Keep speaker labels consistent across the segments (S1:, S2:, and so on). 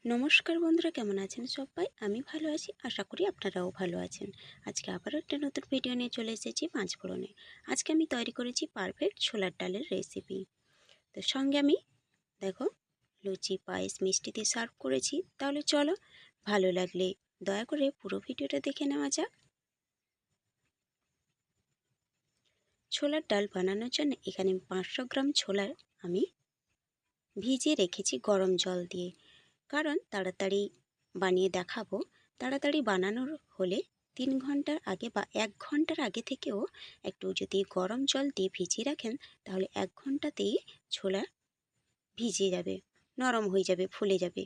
S1: নমস্কার বন্ধুরা, কেমন আছেন সবাই? আমি ভালো আছি, আশা করি আপনারাও ভালো আছেন। আজকে আবারও একটা নতুন ভিডিও নিয়ে চলে এসেছি পাঁচফোড়নে। আজকে আমি তৈরি করেছি পারফেক্ট ছোলার ডালের রেসিপি। তো সঙ্গে আমি দেখো লুচি, পায়েস, মিষ্টি দিয়ে সার্ভ করেছি। তাহলে চলো, ভালো লাগলে দয়া করে পুরো ভিডিওটা দেখে নেওয়া যাক। ছোলার ডাল বানানোর জন্য এখানে 500 গ্রাম ছোলার আমি ভিজিয়ে রেখেছি গরম জল দিয়ে, কারণ তাড়াতাড়ি বানিয়ে দেখাবো। তাড়াতাড়ি বানানোর হলে 3 ঘন্টার আগে বা 1 ঘন্টার আগে থেকেও একটু যদি গরম জল দিয়ে ভিজিয়ে রাখেন, তাহলে 1 ঘন্টাতেই ছোলা ভিজে যাবে, নরম হয়ে যাবে, ফুলে যাবে।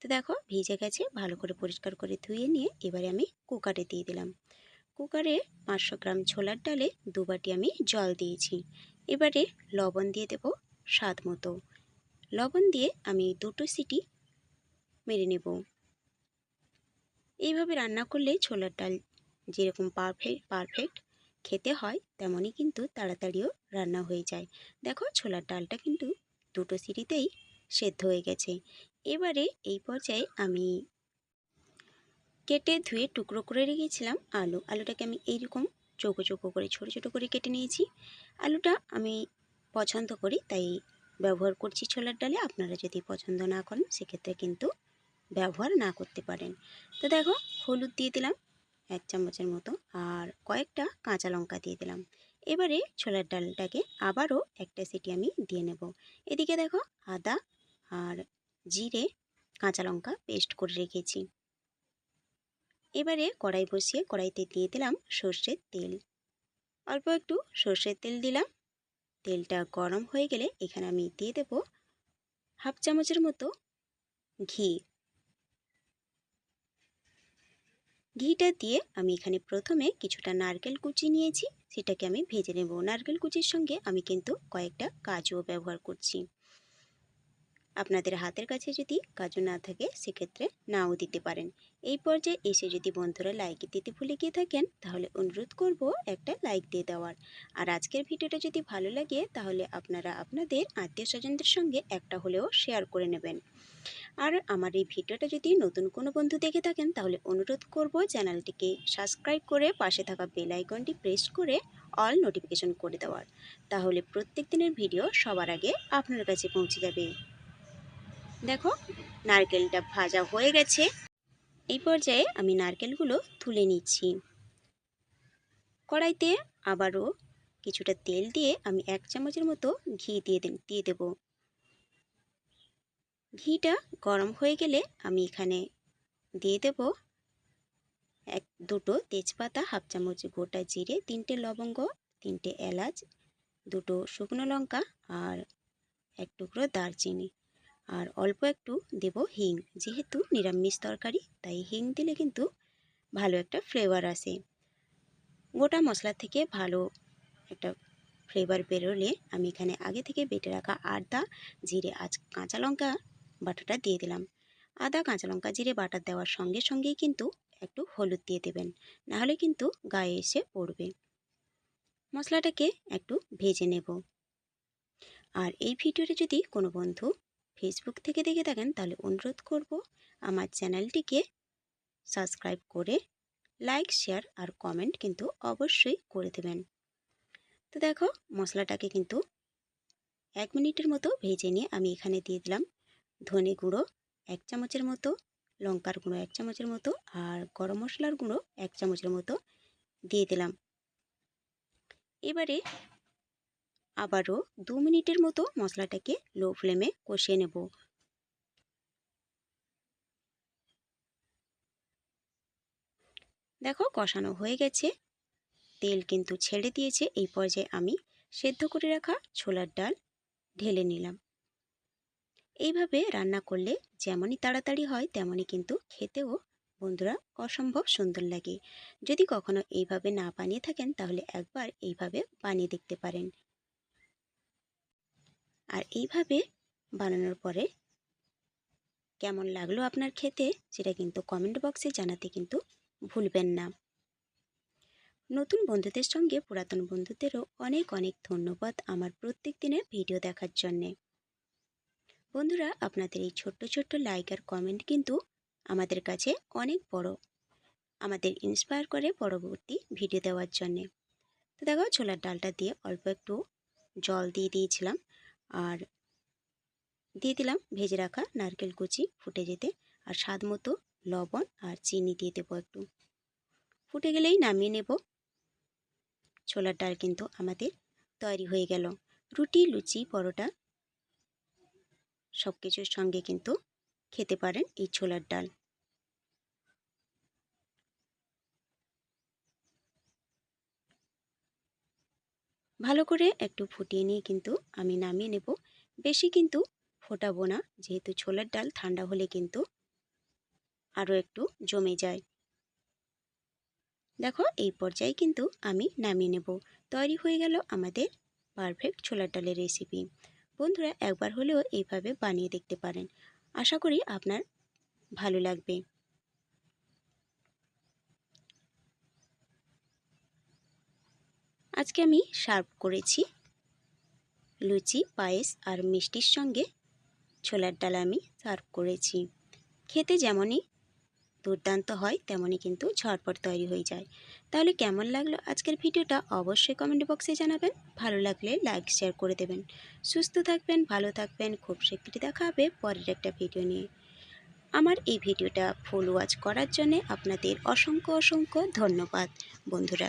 S1: তো দেখো ভিজে গেছে, ভালো করে পরিষ্কার করে ধুয়ে নিয়ে এবারে আমি কুকারে দিয়ে দিলাম। কুকারে 500 গ্রাম ছোলার ডালে 2 বাটি আমি জল দিয়েছি। এবারে লবণ দিয়ে দেব স্বাদ মতো। লবণ দিয়ে আমি 2টো সিটি মেরে নেব। এইভাবে রান্না করলে ছোলার ডাল যেরকম পারফেক্ট খেতে হয়, তেমনই কিন্তু তাড়াতাড়িও রান্না হয়ে যায়। দেখো ছোলার ডালটা কিন্তু 2টো সিটিতেই সেদ্ধ হয়ে গেছে। এবারে এই পর্যায়ে আমি কেটে ধুয়ে টুকরো করে রেখেছিলাম আলুটাকে আমি এইরকম চৌকো চৌকো করে ছোটো ছোটো করে কেটে নিয়েছি। আলুটা আমি পছন্দ করি তাই ব্যবহার করছি ছোলার ডালে। আপনারা যদি পছন্দ না করেন সেক্ষেত্রে কিন্তু ব্যবহার না করতে পারেন। তো দেখো হলুদ দিয়ে দিলাম 1 চামচের মতো, আর কয়েকটা কাঁচা লঙ্কা দিয়ে দিলাম। এবারে ছোলার ডালটাকে আবারও একটা সিটি আমি দিয়ে নেব। এদিকে দেখো আদা আর জিরে, কাঁচা লঙ্কা পেস্ট করে রেখেছি। এবারে কড়াই বসিয়ে কড়াইতে দিয়ে দিলাম সর্ষের তেল। অল্প একটু সর্ষের তেল দিলাম। তেলটা গরম হয়ে গেলে এখানে আমি দিয়ে দেব 1/2 চামচের মতো ঘি। ঘিটা দিয়ে আমি এখানে প্রথমে কিছুটা নারকেল কুচি নিয়েছি, সেটাকে আমি ভেজে নেব। নারকেল কুচির সঙ্গে আমি কিন্তু কয়েকটা কাজুও ব্যবহার করছি। আপনাদের হাতের কাছে যদি কাজু না থাকে সেক্ষেত্রে নাও দিতে পারেন। এই পর্যায়ে এসে যদি বন্ধুরা লাইক দিতে ভুলে গিয়ে থাকেন, তাহলে অনুরোধ করব একটা লাইক দিয়ে দেওয়ার। আর আজকের ভিডিওটা যদি ভালো লাগে তাহলে আপনারা আপনাদের আত্মীয় স্বজনদের সঙ্গে একটা হলেও শেয়ার করে নেবেন। আর আমার এই ভিডিওটা যদি নতুন কোনো বন্ধু দেখে থাকেন, তাহলে অনুরোধ করব চ্যানেলটিকে সাবস্ক্রাইব করে পাশে থাকা বেল আইকনটি প্রেস করে অল নোটিফিকেশন করে দেওয়ার। তাহলে প্রত্যেক দিনের ভিডিও সবার আগে আপনার কাছে পৌঁছে যাবে। দেখো নারকেলটা ভাজা হয়ে গেছে। এই পর্যায়ে আমি নারকেলগুলো তুলে নিচ্ছি। কড়াইতে আবারও কিছুটা তেল দিয়ে আমি 1 চামচের মতো ঘি দিয়ে দেব। ঘিটা গরম হয়ে গেলে আমি এখানে দিয়ে দেব দুটো তেজপাতা, 1/2 চামচ গোটা জিরে, 3টে লবঙ্গ, 3টে এলাচ, 2টো শুকনো লঙ্কা আর 1 টুকরো দারচিনি। আর অল্প একটু দেব হিং। যেহেতু নিরামিষ তরকারি তাই হিং দিলে কিন্তু ভালো একটা ফ্লেভার আসে। গোটা মশলা থেকে ভালো একটা ফ্লেভার বেরোলে আমি এখানে আগে থেকে বেটে রাখা আদা, জিরে, কাঁচা লঙ্কা বাটাটা দিয়ে দিলাম। আদা, কাঁচা লঙ্কা, জিরে বাটা দেওয়ার সঙ্গে সঙ্গেই কিন্তু একটু হলুদ দিয়ে দেবেন, নাহলে কিন্তু গায়ে এসে পড়বে। মশলাটাকে একটু ভেজে নেব। আর এই ভিডিওটা যদি কোনো বন্ধু ফেসবুক থেকে দেখে থাকেন, তাহলে অনুরোধ করব আমার চ্যানেলটিকে সাবস্ক্রাইব করে লাইক, শেয়ার আর কমেন্ট কিন্তু অবশ্যই করে দেবেন। তো দেখো মশলাটাকে কিন্তু 1 মিনিটের মতো ভেজে নিয়ে আমি এখানে দিয়ে দিলাম ধনে গুঁড়ো 1 চামচের মতো, লঙ্কার গুঁড়ো 1 চামচের মতো আর গরম মশলার গুঁড়ো 1 চামচের মতো দিয়ে দিলাম। এবারে আবারও 2 মিনিটের মতো মশলাটাকে লো ফ্লেমে কষিয়ে নেব। দেখো কষানো হয়ে গেছে, তেল কিন্তু ছেড়ে দিয়েছে। এই পর্যায়ে আমি সেদ্ধ করে রাখা ছোলার ডাল ঢেলে নিলাম। এইভাবে রান্না করলে যেমনই তাড়াতাড়ি হয়, তেমনই কিন্তু খেতেও বন্ধুরা অসম্ভব সুন্দর লাগে। যদি কখনো এইভাবে না বানিয়ে থাকেন, তাহলে একবার এইভাবে বানিয়ে দেখতে পারেন। আর এইভাবে বানানোর পরে কেমন লাগলো আপনার খেতে, সেটা কিন্তু কমেন্ট বক্সে জানাতে কিন্তু ভুলবেন না। নতুন বন্ধুদের সঙ্গে পুরাতন বন্ধুদেরও অনেক অনেক ধন্যবাদ আমার প্রত্যেক দিনের ভিডিও দেখার জন্যে। বন্ধুরা, আপনাদের এই ছোট্ট ছোট্ট লাইক আর কমেন্ট কিন্তু আমাদের কাছে অনেক বড়, আমাদের ইন্সপায়ার করে পরবর্তী ভিডিও দেওয়ার জন্যে। তো দেখো, ছোলার ডালটা দিয়ে অল্প একটু জল দিয়ে দিয়েছিলাম, আর দিয়ে দিলাম ভেজে রাখা নারকেল কুচি ফুটে যেতে, আর স্বাদ মতো লবণ আর চিনি দিয়ে দেবো একটু। ফুটে গেলেই নামিয়ে নেব। ছোলার ডাল কিন্তু আমাদের তৈরি হয়ে গেল। রুটি, লুচি, পরোটা সব কিছুর সঙ্গে কিন্তু খেতে পারেন এই ছোলার ডাল। ভালো করে একটু ফুটিয়ে নিয়ে কিন্তু আমি নামিয়ে নেব। বেশি কিন্তু ফোটাবো না, যেহেতু ছোলার ডাল ঠান্ডা হলে কিন্তু আরও একটু জমে যায়। দেখো, এই পর্যায়ে কিন্তু আমি নামিয়ে নেব। তৈরি হয়ে গেল আমাদের পারফেক্ট ছোলার ডালের রেসিপি। বন্ধুরা, একবার হলেও এইভাবে বানিয়ে দেখতে পারেন। আশা করি আপনার ভালো লাগবে। আজকে আমি সার্ভ করেছি লুচি, পায়েস আর মিষ্টির সঙ্গে ছোলার ডাল আমি সার্ভ করেছি। খেতে যেমনই দুর্দান্ত হয় তেমনই কিন্তু ঝটপট তৈরি হয়ে যায়। তাহলে কেমন লাগলো আজকের ভিডিওটা অবশ্যই কমেন্ট বক্সে জানাবেন। ভালো লাগলে লাইক শেয়ার করে দেবেন। সুস্থ থাকবেন, ভালো থাকবেন। খুব শীঘ্রই দেখা হবে পরের একটা ভিডিও নিয়ে। আমার এই ভিডিওটা ফুল ওয়াচ করার জন্য আপনাদের অসংখ্য অসংখ্য ধন্যবাদ বন্ধুরা।